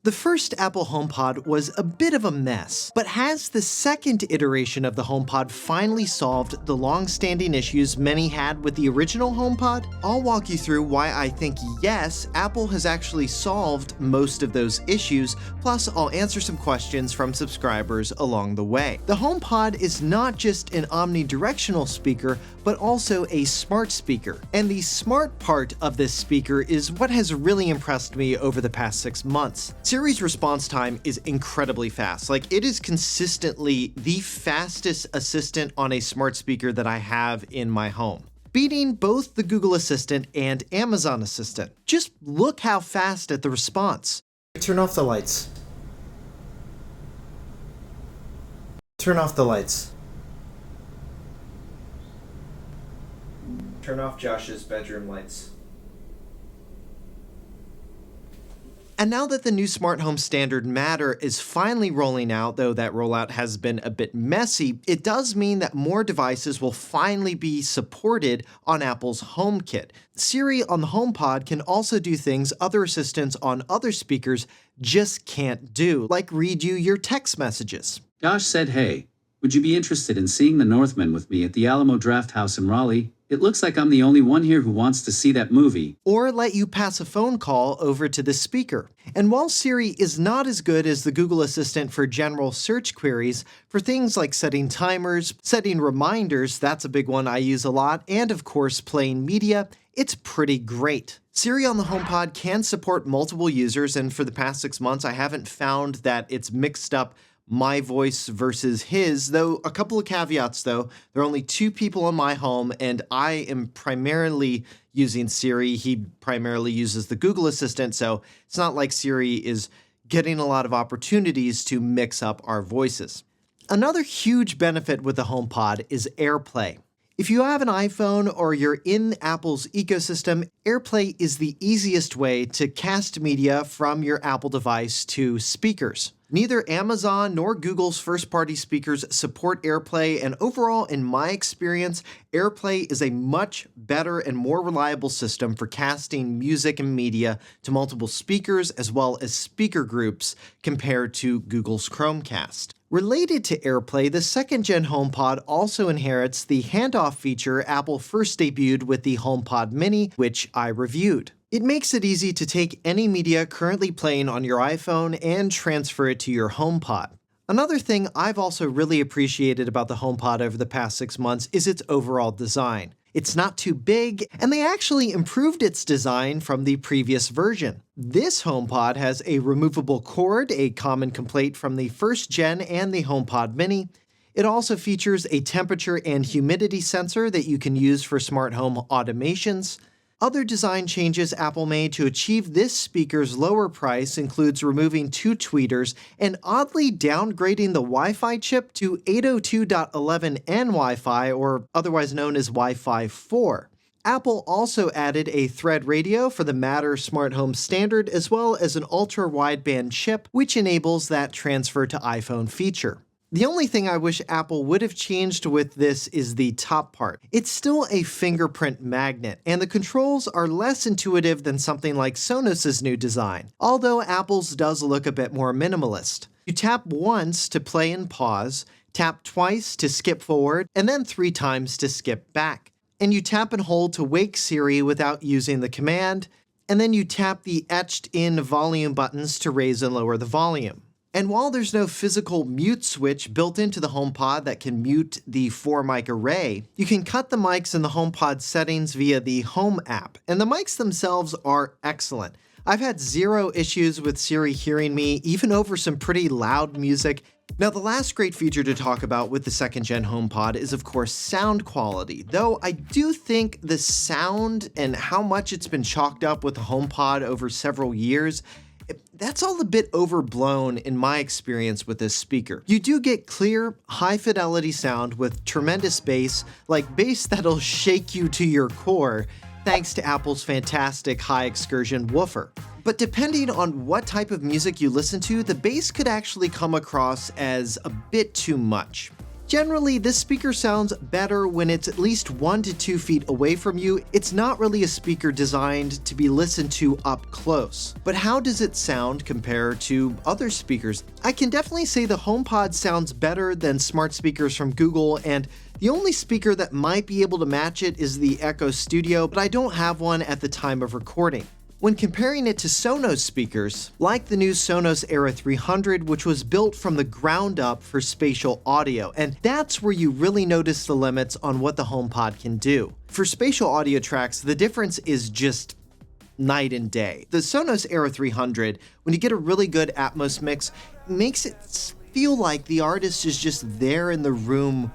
The first Apple HomePod was a bit of a mess, but has the second iteration of the HomePod finally solved the long-standing issues many had with the original HomePod? I'll walk you through why I think yes, Apple has actually solved most of those issues, plus I'll answer some questions from subscribers along the way. The HomePod is not just an omnidirectional speaker, but also a smart speaker. And the smart part of this speaker is what has really impressed me over the past 6 months. Siri's response time is incredibly fast. Like, it is consistently the fastest assistant on a smart speaker that I have in my home, beating both the Google Assistant and Amazon Assistant. Just look how fast at the response. Turn off the lights. Turn off the lights. Turn off Josh's bedroom lights. And now that the new smart home standard Matter is finally rolling out, though that rollout has been a bit messy, it does mean that more devices will finally be supported on Apple's HomeKit. Siri on the HomePod can also do things other assistants on other speakers just can't do, like read you your text messages. Josh said, "Hey, would you be interested in seeing The Northman with me at the Alamo Drafthouse in Raleigh? It looks like I'm the only one here who wants to see that movie." Or let you pass a phone call over to the speaker. And while Siri is not as good as the Google Assistant for general search queries, for things like setting timers, setting reminders, that's a big one I use a lot, and of course playing media, it's pretty great. Siri on the HomePod can support multiple users, and for the past 6 months I haven't found that it's mixed up my voice versus his, though a couple of caveats though. There are only 2 people in my home and I am primarily using Siri. He primarily uses the Google Assistant, so it's not like Siri is getting a lot of opportunities to mix up our voices. Another huge benefit with the HomePod is AirPlay. If you have an iPhone or you're in Apple's ecosystem, AirPlay is the easiest way to cast media from your Apple device to speakers. Neither Amazon nor Google's first-party speakers support AirPlay, and overall, in my experience, AirPlay is a much better and more reliable system for casting music and media to multiple speakers as well as speaker groups compared to Google's Chromecast. Related to AirPlay, the second-gen HomePod also inherits the handoff feature Apple first debuted with the HomePod Mini, which I reviewed. It makes it easy to take any media currently playing on your iPhone and transfer it to your HomePod. Another thing I've also really appreciated about the HomePod over the past 6 months is its overall design. It's not too big, and they actually improved its design from the previous version. This HomePod has a removable cord, a common complaint from the first gen and the HomePod Mini. It also features a temperature and humidity sensor that you can use for smart home automations. Other design changes Apple made to achieve this speaker's lower price includes removing 2 tweeters and oddly downgrading the Wi-Fi chip to 802.11n Wi-Fi, or otherwise known as Wi-Fi 4. Apple also added a Thread radio for the Matter smart home standard, as well as an ultra-wideband chip, which enables that transfer to iPhone feature. The only thing I wish Apple would have changed with this is the top part. It's still a fingerprint magnet, and the controls are less intuitive than something like Sonos' new design, although Apple's does look a bit more minimalist. You tap once to play and pause, tap twice to skip forward, and then 3 times to skip back. And you tap and hold to wake Siri without using the command, and then you tap the etched-in volume buttons to raise and lower the volume. And while there's no physical mute switch built into the HomePod that can mute the 4-mic array, you can cut the mics in the HomePod settings via the Home app, and the mics themselves are excellent. I've had 0 issues with Siri hearing me, even over some pretty loud music. Now, the last great feature to talk about with the second-gen HomePod is, of course, sound quality, though I do think the sound and how much it's been chalked up with the HomePod over several years, that's all a bit overblown in my experience with this speaker. You do get clear, high-fidelity sound with tremendous bass, like bass that'll shake you to your core, thanks to Apple's fantastic high-excursion woofer. But depending on what type of music you listen to, the bass could actually come across as a bit too much. Generally, this speaker sounds better when it's at least 1 to 2 feet away from you. It's not really a speaker designed to be listened to up close. But how does it sound compared to other speakers? I can definitely say the HomePod sounds better than smart speakers from Google, and the only speaker that might be able to match it is the Echo Studio, but I don't have one at the time of recording. When comparing it to Sonos speakers, like the new Sonos Era 300, which was built from the ground up for spatial audio, and that's where you really notice the limits on what the HomePod can do. For spatial audio tracks, the difference is just night and day. The Sonos Era 300, when you get a really good Atmos mix, makes it feel like the artist is just there in the room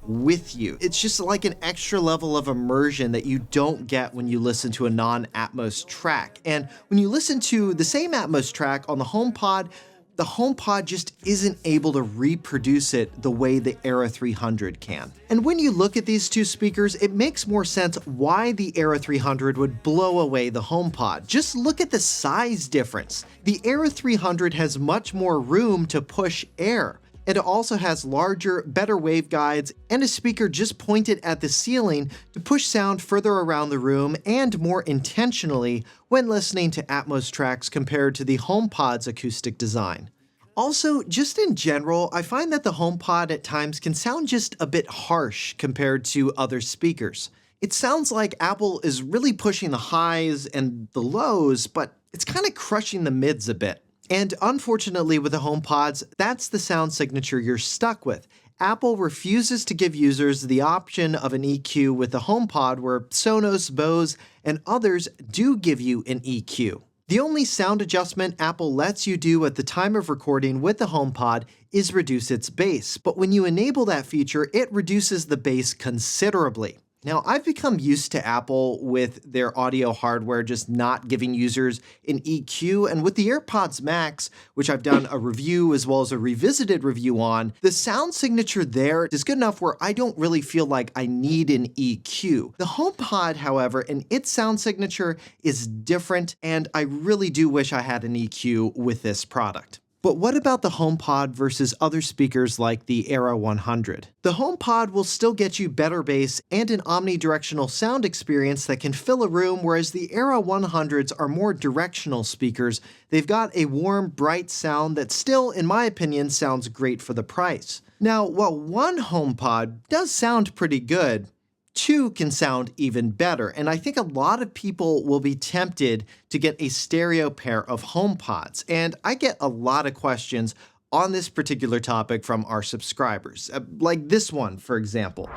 with you. It's just like an extra level of immersion that you don't get when you listen to a non-Atmos track. And when you listen to the same Atmos track on the HomePod just isn't able to reproduce it the way the Era 300 can. And when you look at these two speakers, it makes more sense why the Era 300 would blow away the HomePod. Just look at the size difference. The Era 300 has much more room to push air. And it also has larger, better waveguides and a speaker just pointed at the ceiling to push sound further around the room and more intentionally when listening to Atmos tracks compared to the HomePod's acoustic design. Also, just in general, I find that the HomePod at times can sound just a bit harsh compared to other speakers. It sounds like Apple is really pushing the highs and the lows, but it's kind of crushing the mids a bit. And unfortunately with the HomePods, that's the sound signature you're stuck with. Apple refuses to give users the option of an EQ with the HomePod, where Sonos, Bose, and others do give you an EQ. The only sound adjustment Apple lets you do at the time of recording with the HomePod is reduce its bass, but when you enable that feature, it reduces the bass considerably. Now, I've become used to Apple with their audio hardware just not giving users an EQ, and with the AirPods Max, which I've done a review as well as a revisited review on, the sound signature there is good enough where I don't really feel like I need an EQ. The HomePod, however, and its sound signature is different, and I really do wish I had an EQ with this product. But what about the HomePod versus other speakers like the Era 100? The HomePod will still get you better bass and an omnidirectional sound experience that can fill a room, whereas the Era 100s are more directional speakers. They've got a warm, bright sound that still, in my opinion, sounds great for the price. Now, while one HomePod does sound pretty good, two can sound even better, and I think a lot of people will be tempted to get a stereo pair of HomePods, and I get a lot of questions on this particular topic from our subscribers, like this one, for example.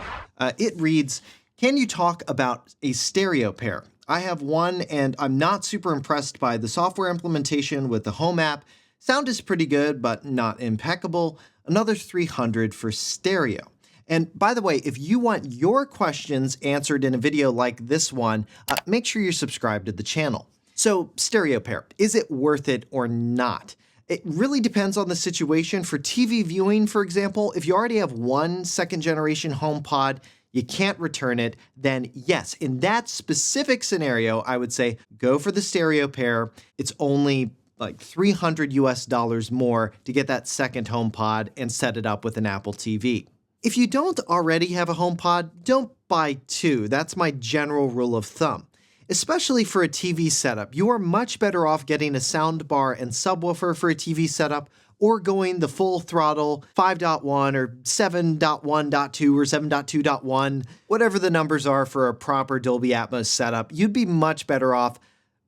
It reads, "Can you talk about a stereo pair? I have one, and I'm not super impressed by the software implementation with the Home app. Sound is pretty good, but not impeccable. Another $300 for stereo." And by the way, if you want your questions answered in a video like this one, make sure you're subscribed to the channel. So, stereo pair, is it worth it or not? It really depends on the situation. For TV viewing, for example, if you already have one second-generation HomePod, you can't return it, then yes, in that specific scenario, I would say go for the stereo pair. It's only like $300 more to get that second HomePod and set it up with an Apple TV. If you don't already have a HomePod, don't buy two. That's my general rule of thumb. Especially for a TV setup, you are much better off getting a soundbar and subwoofer for a TV setup, or going the full throttle 5.1 or 7.1.2 or 7.2.1, whatever the numbers are for a proper Dolby Atmos setup. You'd be much better off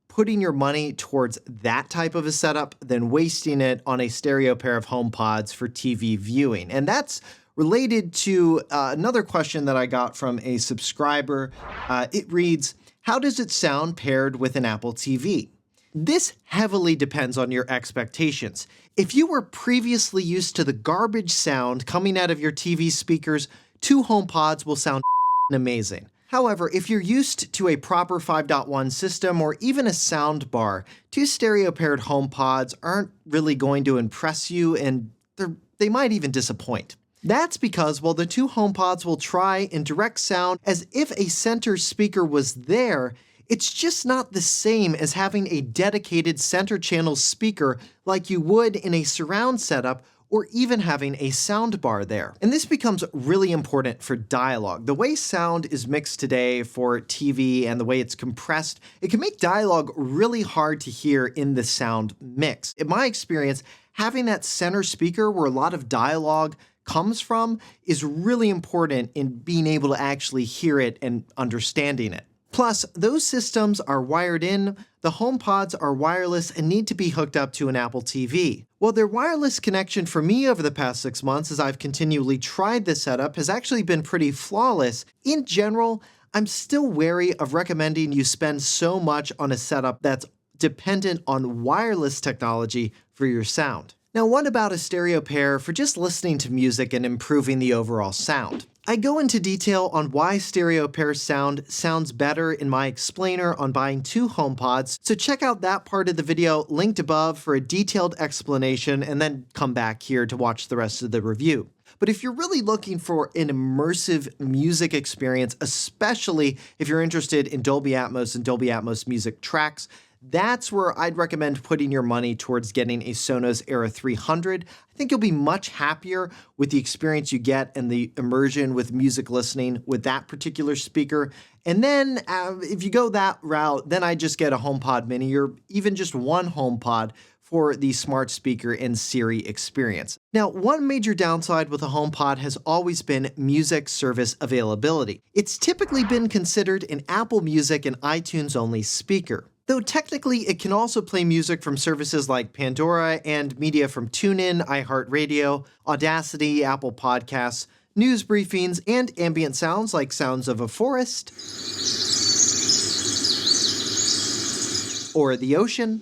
putting your money towards that type of a setup than wasting it on a stereo pair of HomePods for TV viewing. And that's related to another question that I got from a subscriber. It reads, "How does it sound paired with an Apple TV?" This heavily depends on your expectations. If you were previously used to the garbage sound coming out of your TV speakers, two HomePods will sound amazing. However, if you're used to a proper 5.1 system or even a sound bar, two stereo-paired HomePods aren't really going to impress you, and they might even disappoint. That's because while the two HomePods will try and direct sound as if a center speaker was there, it's just not the same as having a dedicated center channel speaker like you would in a surround setup or even having a sound bar there. And this becomes really important for dialogue. The way sound is mixed today for TV and the way it's compressed, it can make dialogue really hard to hear in the sound mix. In my experience, having that center speaker where a lot of dialogue comes from is really important in being able to actually hear it and understanding it. Plus, those systems are wired in, the HomePods are wireless and need to be hooked up to an Apple TV. Well, their wireless connection for me over the past 6 months as I've continually tried this setup has actually been pretty flawless. In general, I'm still wary of recommending you spend so much on a setup that's dependent on wireless technology for your sound. Now, what about a stereo pair for just listening to music and improving the overall sound? I go into detail on why stereo pair sound sounds better in my explainer on buying 2 HomePods, so check out that part of the video linked above for a detailed explanation and then come back here to watch the rest of the review. But if you're really looking for an immersive music experience, especially if you're interested in Dolby Atmos and Dolby Atmos music tracks, that's where I'd recommend putting your money towards getting a Sonos Era 300. I think you'll be much happier with the experience you get and the immersion with music listening with that particular speaker. And then if you go that route, then I just get a HomePod Mini or even just one HomePod for the smart speaker and Siri experience. Now, one major downside with a HomePod has always been music service availability. It's typically been considered an Apple Music and iTunes only speaker. Though technically it can also play music from services like Pandora and media from TuneIn, iHeartRadio, Audacity, Apple Podcasts, news briefings, and ambient sounds like sounds of a forest or the ocean.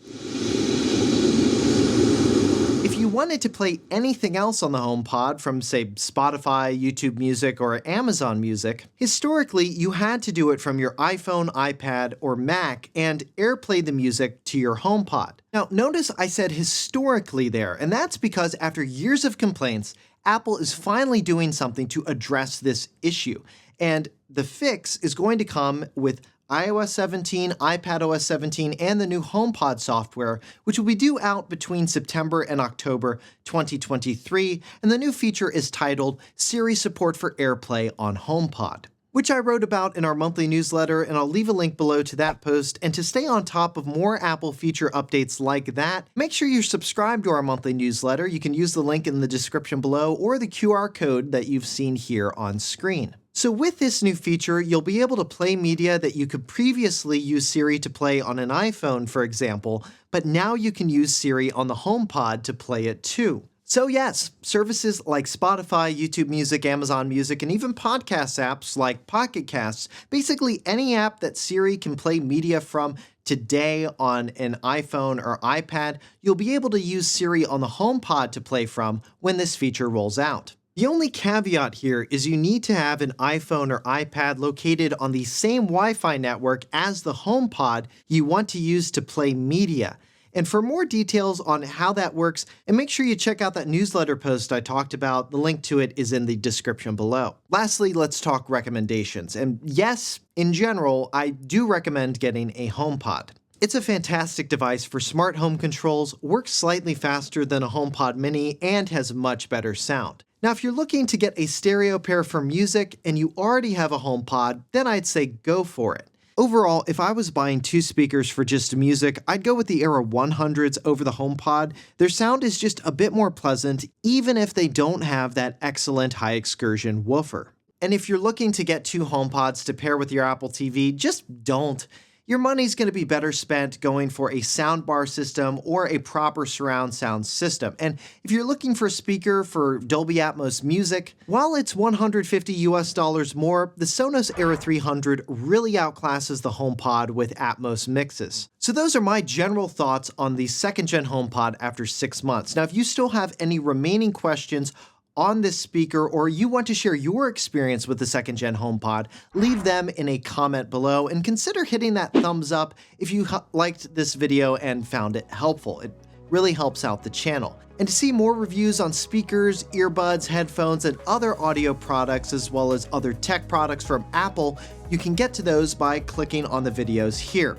If you wanted to play anything else on the HomePod from, say, Spotify, YouTube Music, or Amazon Music, historically you had to do it from your iPhone, iPad, or Mac and AirPlay the music to your HomePod. Now, notice I said historically there, and that's because after years of complaints, Apple is finally doing something to address this issue. And the fix is going to come with iOS 17, iPadOS 17, and the new HomePod software, which will be due out between September and October 2023, and the new feature is titled Siri Support for AirPlay on HomePod, which I wrote about in our monthly newsletter, and I'll leave a link below to that post. And to stay on top of more Apple feature updates like that, make sure you're subscribed to our monthly newsletter. You can use the link in the description below or the QR code that you've seen here on screen. So with this new feature, you'll be able to play media that you could previously use Siri to play on an iPhone, for example, but now you can use Siri on the HomePod to play it too. So yes, services like Spotify, YouTube Music, Amazon Music, and even podcast apps like Pocket Casts, basically any app that Siri can play media from today on an iPhone or iPad, you'll be able to use Siri on the HomePod to play from when this feature rolls out. The only caveat here is you need to have an iPhone or iPad located on the same Wi-Fi network as the HomePod you want to use to play media. And for more details on how that works, and make sure you check out that newsletter post I talked about, the link to it is in the description below. Lastly, let's talk recommendations. And yes, in general, I do recommend getting a HomePod. It's a fantastic device for smart home controls, works slightly faster than a HomePod Mini, and has much better sound. Now, if you're looking to get a stereo pair for music and you already have a HomePod, then I'd say go for it. Overall, if I was buying 2 speakers for just music, I'd go with the Era 100s over the HomePod. Their sound is just a bit more pleasant, even if they don't have that excellent high excursion woofer. And if you're looking to get 2 HomePods to pair with your Apple TV, just don't. Your money's going to be better spent going for a soundbar system or a proper surround sound system. And if you're looking for a speaker for Dolby Atmos music, while it's $150 more, the Sonos Era 300 really outclasses the HomePod with Atmos mixes. So those are my general thoughts on the 2nd gen HomePod after 6 months. Now, if you still have any remaining questions on this speaker, or you want to share your experience with the 2nd gen HomePod, leave them in a comment below and consider hitting that thumbs up if you liked this video and found it helpful. It really helps out the channel. And to see more reviews on speakers, earbuds, headphones, and other audio products, as well as other tech products from Apple, you can get to those by clicking on the videos here.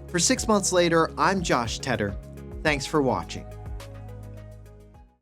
For 6 months later, I'm Josh Tedder. Thanks for watching.